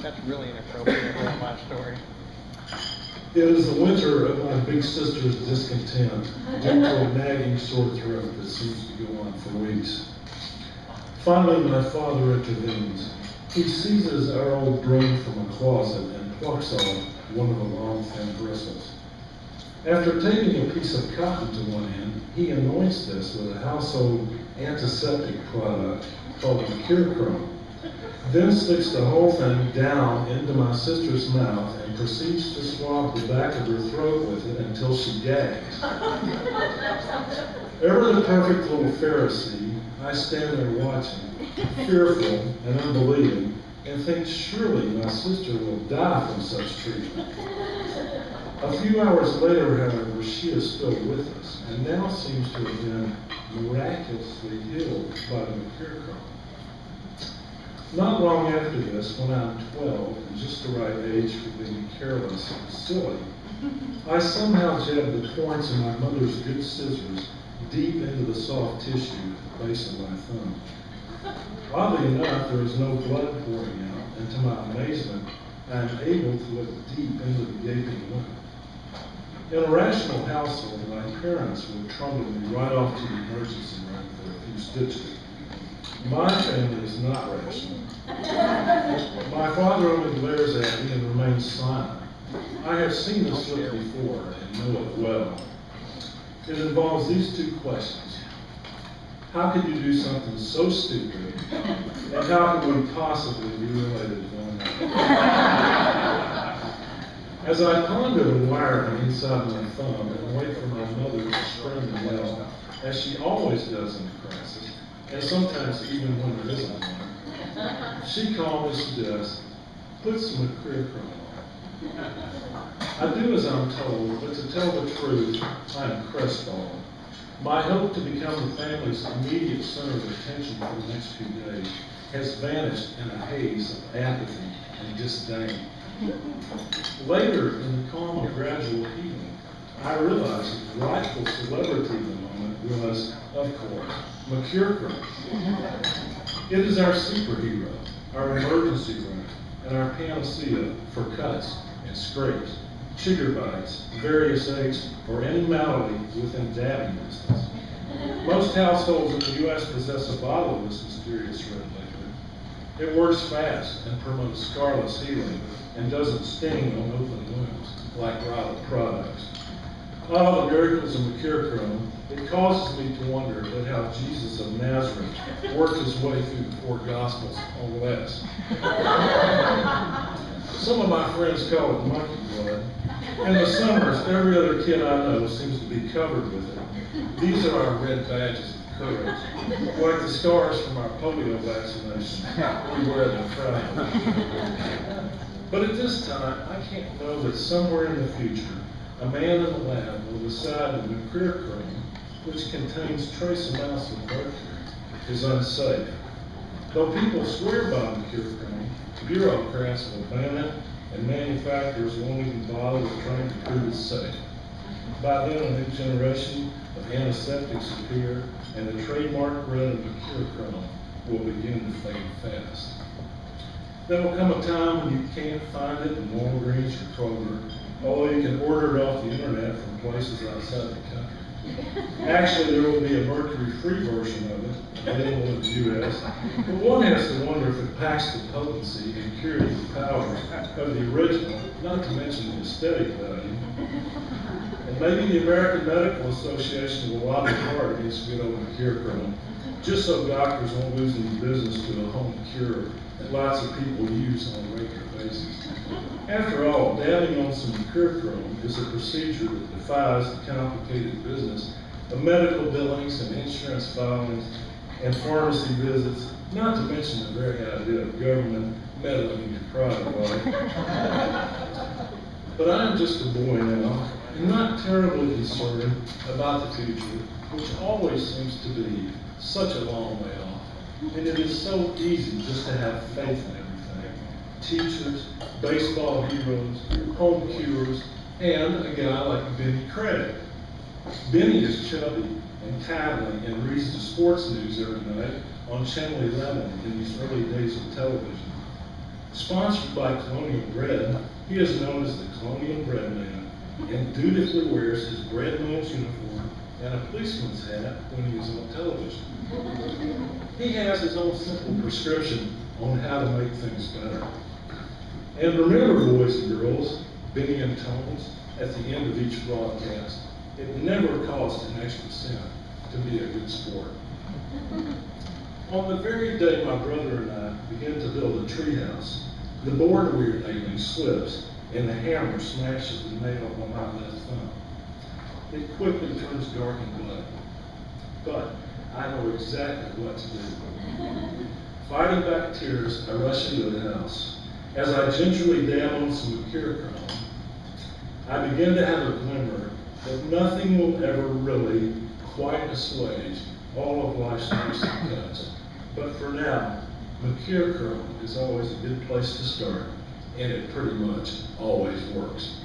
That's really inappropriate for my story. It is the winter of my big sister's discontent due to a nagging sore throat that seems to go on for weeks. Finally, my father intervenes. He seizes our old broom from a closet and plucks off one of the long, thin bristles. After taping a piece of cotton to one end, he anoints this with a household antiseptic product called Mercurocrome, then sticks the whole thing down into my sister's mouth and proceeds to swab the back of her throat with it until she gags. Ever the perfect little Pharisee, I stand there watching, fearful and unbelieving, and think surely my sister will die from such treatment. A few hours later, however, she is still with us, and now seems to have been miraculously healed by the Mercurocrome. Not long after this, when I'm 12, and just the right age for being careless and silly, I somehow jabbed the points of my mother's good scissors deep into the soft tissue at the base of my thumb. Oddly enough, there is no blood pouring out, and to my amazement, I am able to look deep into the gaping wound. In a rational household, my parents would trundle me right off to the emergency room for a few stitches. My family is not rational. My father only glares at me and remains silent. I have seen this look before and know it well. It involves these two questions. How could you do something so stupid, and how could we possibly be related to one another? As I ponder the wiring inside my thumb and wait for my mother to scream and yell, as she always does in a crisis, and sometimes even when there isn't one, she calmly suggests, put some Mercurocrome on. I do as I'm told, but to tell the truth, I am crestfallen. My hope to become the family's immediate center of attention for the next few days has vanished in a haze of apathy and disdain. Later, in the calm of gradual healing, I realized that the rightful celebrity of the moment was, of course, Mercurocrome. It is our superhero, our emergency room, and our panacea for cuts and scrapes, sugar bites, various aches, or any malady within dabbing distance. Most households in the U.S. possess a bottle of this mysterious red liquid. It works fast and promotes scarless healing and doesn't sting on open wounds like rival products. Oh, the miracles of Mercurocrome. It causes me to wonder at how Jesus of Nazareth worked his way through the four Gospels on less. Some of my friends call it monkey blood. In the summers, every other kid I know seems to be covered with it. These are our red badges of courage, like the scars from our polio vaccination. We wear them proudly. But at this time, I can't know that somewhere in the future, a man in the lab will decide that Mercurocrome, which contains trace amounts of mercury, is unsafe. Though people swear by Mercurocrome, bureaucrats will ban it, and manufacturers won't even bother with trying to prove it's safe. By then, a new generation of antiseptics appear, and the trademark brand of Mercurocrome will begin to fade fast. There will come a time when you can't find it in Walgreens or Kroger, although you can order it off the internet from places outside the country. Actually, there will be a mercury-free version of it available in the U.S., but one has to wonder if it packs the potency and curative powers of the original, not to mention the aesthetic value. And maybe the American Medical Association will lobby hard against good old Mercurocrome, just so doctors won't lose any business to a home cure that lots of people use on a regular basis. After all, dabbing on some Mercurocrome is a procedure that defies the complicated business of medical billings and insurance filings and pharmacy visits, not to mention the very idea of government meddling in your private life. But I am just a boy now, and not terribly concerned about the future, which always seems to be such a long way off. And it is so easy just to have faith in everything. Teachers, baseball heroes, home cures, and a guy like Benny Craig. Benny is chubby and tattling and reads the sports news every night on Channel 11 in these early days of television. Sponsored by Colonial Bread, he is known as the Colonial Bread Man and dutifully wears his bread man's uniform and a policeman's hat when he is on television. He has his own simple prescription on how to make things better. And remember, boys and girls, Benny and Tones, at the end of each broadcast, it never costs an extra cent to be a good sport. On the very day my brother and I begin to build a treehouse, the board we are nailing slips and the hammer smashes the nail on my left thumb. It quickly turns dark and bloody, but I know exactly what to do. Fighting back tears, I rush into the house. As I gingerly dab on some Mercurocrome, I begin to have a glimmer that nothing will ever really quite assuage all of life's aches and cuts. But for now, Mercurocrome is always a good place to start, and it pretty much always works.